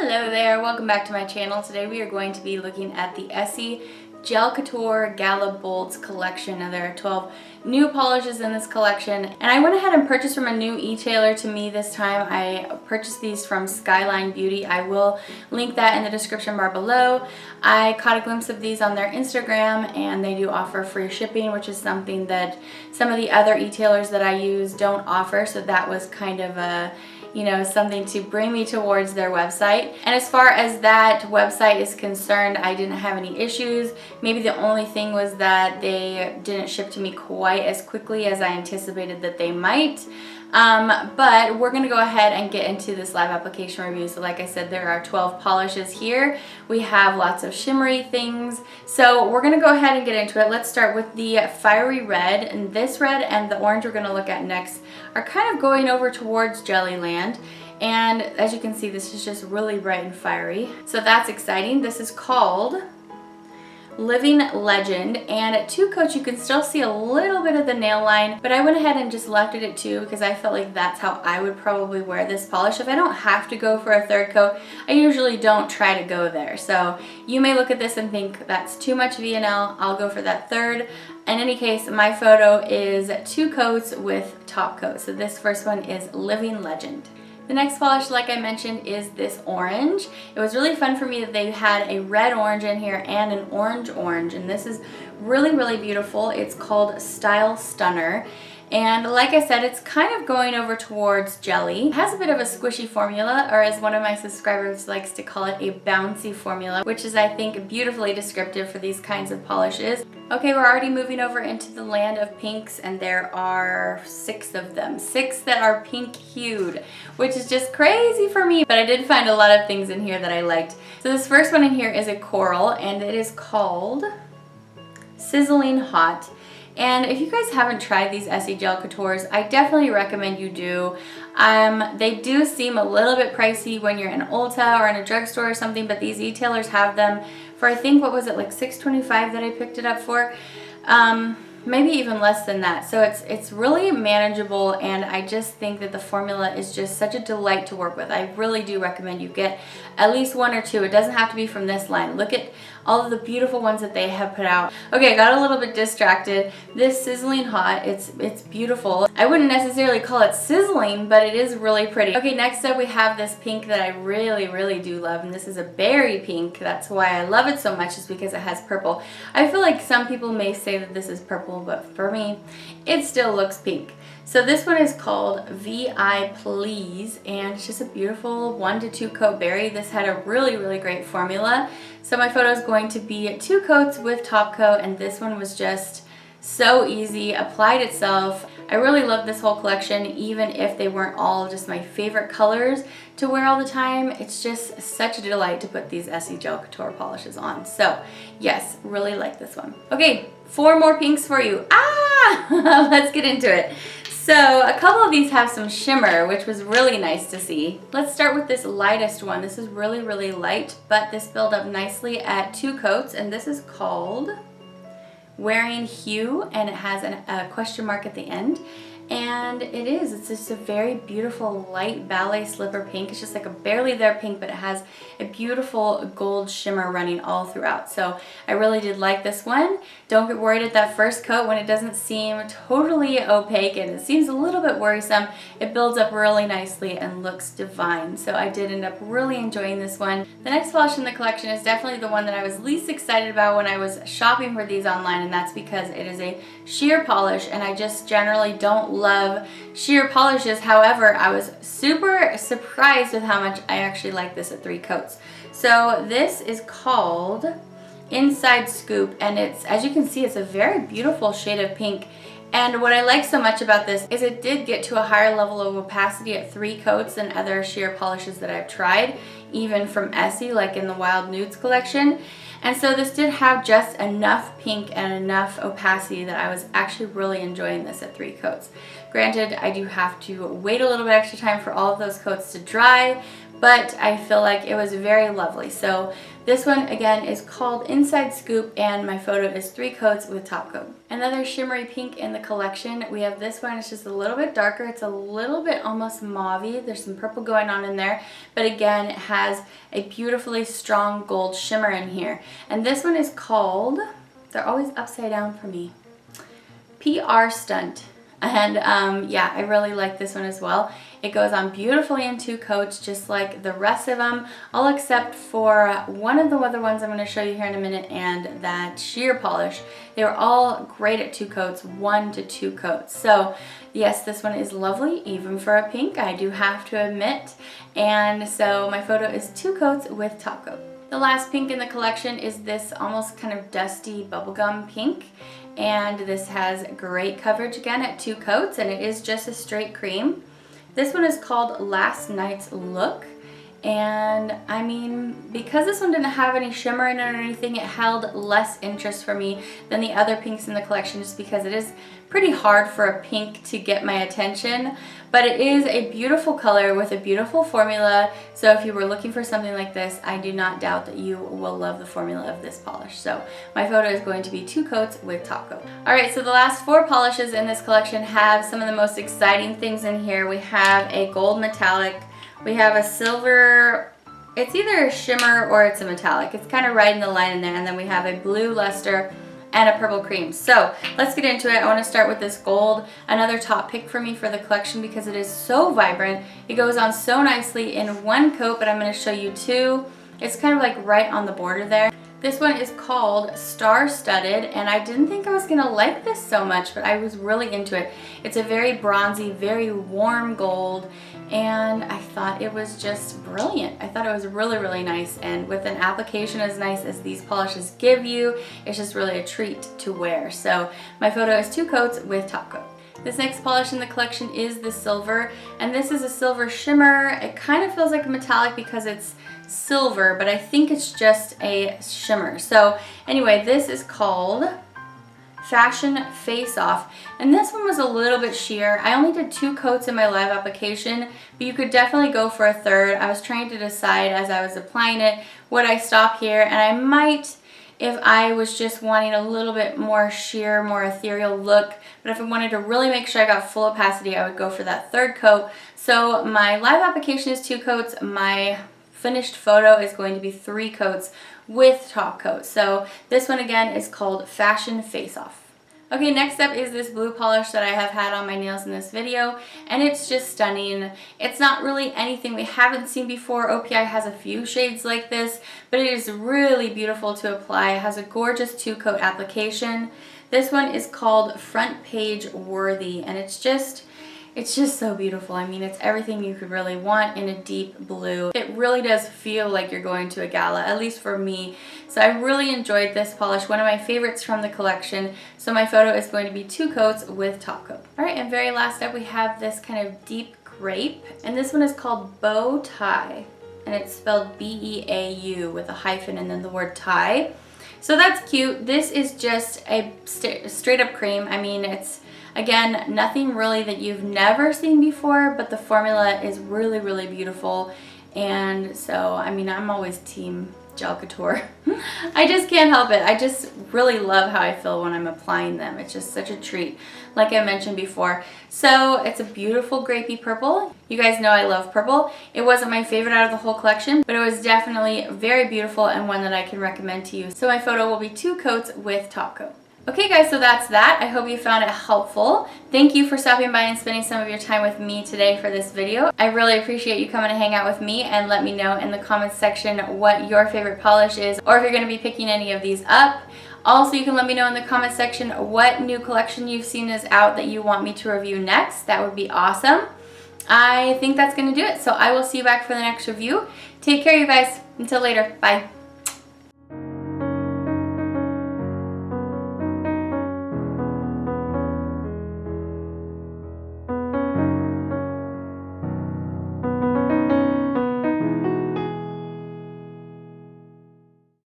Hello there, welcome back to my channel. Today we are going to be looking at the Essie Gel Couture Gala Bolts collection. Now there are 12 new polishes in this collection, and I went ahead and purchased from a new e-tailer to me this time. I purchased these from Skyline Beauty. I will link that in the description bar below. I caught a glimpse of these on their Instagram, and they do offer free shipping, which is something that some of the other e-tailers that I use don't offer, so that was kind of a something to bring me towards their website. And as far as that website is concerned, I didn't have any issues. Maybe the only thing was that they didn't ship to me quite as quickly as I anticipated that they might. But we're gonna go ahead and get into this live application review. So like I said, there are 12 polishes here. We have lots of shimmery things. So we're gonna go ahead and get into it. Let's start with the fiery red, and this red and the orange we're gonna look at next are kind of going over towards Jellyland. And as you can see, this is just really bright and fiery. So that's exciting. This is called Living Legend, and at 2 coats you can still see a little bit of the nail line, but I went ahead and just left it at 2 because I felt like that's how I would probably wear this polish. If I don't have to go for a 3rd coat, I usually don't try to go there. So you may look at this and think that's too much VNL, I'll go for that 3rd. In any case, my photo is 2 coats with top coat. So this first one is Living Legend. The next polish, like I mentioned, is this orange. It was really fun for me that they had a red orange in here and an orange, and this is really, really beautiful. It's called Style Stunner. And like I said, it's kind of going over towards jelly. It has a bit of a squishy formula, or as one of my subscribers likes to call it, a bouncy formula, which is, I think, beautifully descriptive for these kinds of polishes. Okay, we're already moving over into the land of pinks, and there are 6 of them. 6 that are pink hued, which is just crazy for me, but I did find a lot of things in here that I liked. So this first one in here is a coral, and it is called Sizzling Hot. And if you guys haven't tried these Essie Gel Coutures, I definitely recommend you do. They do seem a little bit pricey when you're in Ulta or in a drugstore or something, but these e-tailers have them for, I think, what was it, like $6.25 that I picked it up for? Maybe even less than that. So it's really manageable, and I just think that the formula is just such a delight to work with. I really do recommend you get at least 1 or 2. It doesn't have to be from this line. Look at all of the beautiful ones that they have put out. Okay, I got a little bit distracted. This Sizzling Hot, it's beautiful. I wouldn't necessarily call it sizzling, but it is really pretty. Okay, next up we have this pink that I really, really do love, and this is a berry pink. That's why I love it so much, is because it has purple. I feel like some people may say that this is purple, but for me, it still looks pink. So this one is called V.I.Please, and it's just a beautiful 1 to 2 coat berry. This had a really, really great formula. So my photo is going to be 2 coats with top coat, and this one was just so easy, applied itself. I really love this whole collection, even if they weren't all just my favorite colors to wear all the time. It's just such a delight to put these Essie Gel Couture polishes on. So yes, really like this one. Okay, 4 more pinks for you. Let's get into it. So a couple of these have some shimmer, which was really nice to see. Let's start with this lightest one. This is really, really light, but this built up nicely at 2 coats, and this is called Wearing Hue, and it has a question mark at the end. And it's just a very beautiful light ballet slipper pink. It's just like a barely there pink, but it has a beautiful gold shimmer running all throughout. So I really did like this one. Don't get worried at that first coat when it doesn't seem totally opaque and it seems a little bit worrisome. It builds up really nicely and looks divine. So I did end up really enjoying this one. The next polish in the collection is definitely the one that I was least excited about when I was shopping for these online, and that's because it is a sheer polish, and I just generally don't love sheer polishes. However, I was super surprised with how much I actually like this at 3 coats. So this is called Inside Scoop, and it's, as you can see, it's a very beautiful shade of pink. And what I like so much about this is it did get to a higher level of opacity at 3 coats than other sheer polishes that I've tried, even from Essie, like in the Wild Nudes collection. And so this did have just enough pink and enough opacity that I was actually really enjoying this at 3 coats. Granted, I do have to wait a little bit extra time for all of those coats to dry, but I feel like it was very lovely. So this one again is called Inside Scoop, and my photo is 3 coats with top coat. Another shimmery pink in the collection, we have this one. It's just a little bit darker. It's a little bit almost mauve-y. There's some purple going on in there, but again, it has a beautifully strong gold shimmer in here. And this one is called, they're always upside down for me, PR Stunt. And yeah, I really like this one as well. It goes on beautifully in 2 coats, just like the rest of them, all except for one of the other ones I'm going to show you here in a minute, and that sheer polish. They were all great at 2 coats, 1 to 2 coats. So yes, this one is lovely, even for a pink, I do have to admit. And so my photo is 2 coats with top coat. The last pink in the collection is this almost kind of dusty bubblegum pink. And this has great coverage again at 2 coats, and it is just a straight cream. This one is called Last Night's Look, and I mean, because this one didn't have any shimmer in it or anything, it held less interest for me than the other pinks in the collection, just because it is pretty hard for a pink to get my attention. But it is a beautiful color with a beautiful formula, so if you were looking for something like this, I do not doubt that you will love the formula of this polish. So my photo is going to be 2 coats with top coat. Alright, so the last 4 polishes in this collection have some of the most exciting things in here. We have a gold metallic, we have a silver, it's either a shimmer or it's a metallic. It's kind of right in the line in there, and then we have a blue luster and a purple cream. So let's get into it. I want to start with this gold, another top pick for me for the collection because it is so vibrant. It goes on so nicely in 1 coat, but I'm going to show you 2. It's kind of like right on the border there. This one is called Star Studded, and I didn't think I was going to like this so much, but I was really into it. It's a very bronzy, very warm gold, and I thought it was just brilliant. I thought it was really, really nice, and with an application as nice as these polishes give you, it's just really a treat to wear. So my photo is 2 coats with top coat. This next polish in the collection is the silver, and this is a silver shimmer. It kind of feels like a metallic because it's silver, but I think it's just a shimmer. So anyway, this is called Fashion Faceoff, and this one was a little bit sheer. I only did 2 coats in my live application, but you could definitely go for a 3rd. I was trying to decide as I was applying it, would I stop here, and I might if I was just wanting a little bit more sheer, more ethereal look, but if I wanted to really make sure I got full opacity, I would go for that 3rd coat. So my live application is 2 coats, my finished photo is going to be 3 coats with top coat. So this one again is called Fashion Faceoff. Okay, next up is this blue polish that I have had on my nails in this video, and it's just stunning. It's not really anything we haven't seen before. OPI has a few shades like this, but it is really beautiful to apply. It has a gorgeous 2-coat application. This one is called Front Page Worthy, and it's just so beautiful. I mean, it's everything you could really want in a deep blue. It really does feel like you're going to a gala, at least for me. So I really enjoyed this polish, one of my favorites from the collection. So my photo is going to be 2 coats with top coat. All right, and very last up we have this kind of deep grape, and this one is called Beau-tie, and it's spelled B-E-A-U with a hyphen and then the word tie. So that's cute. This is just a straight up cream. I mean, it's again, nothing really that you've never seen before, but the formula is really, really beautiful. And so, I mean, I'm always team Gel Couture. I just can't help it. I just really love how I feel when I'm applying them. It's just such a treat, like I mentioned before. So it's a beautiful grapey purple. You guys know I love purple. It wasn't my favorite out of the whole collection, but it was definitely very beautiful and one that I can recommend to you. So my photo will be 2 coats with top coat. Okay guys, so that's that. I hope you found it helpful. Thank you for stopping by and spending some of your time with me today for this video. I really appreciate you coming to hang out with me, and let me know in the comments section what your favorite polish is, or if you're going to be picking any of these up. Also, you can let me know in the comment section what new collection you've seen is out that you want me to review next. That would be awesome. I think that's going to do it, so I will see you back for the next review. Take care, you guys. Until later. Bye.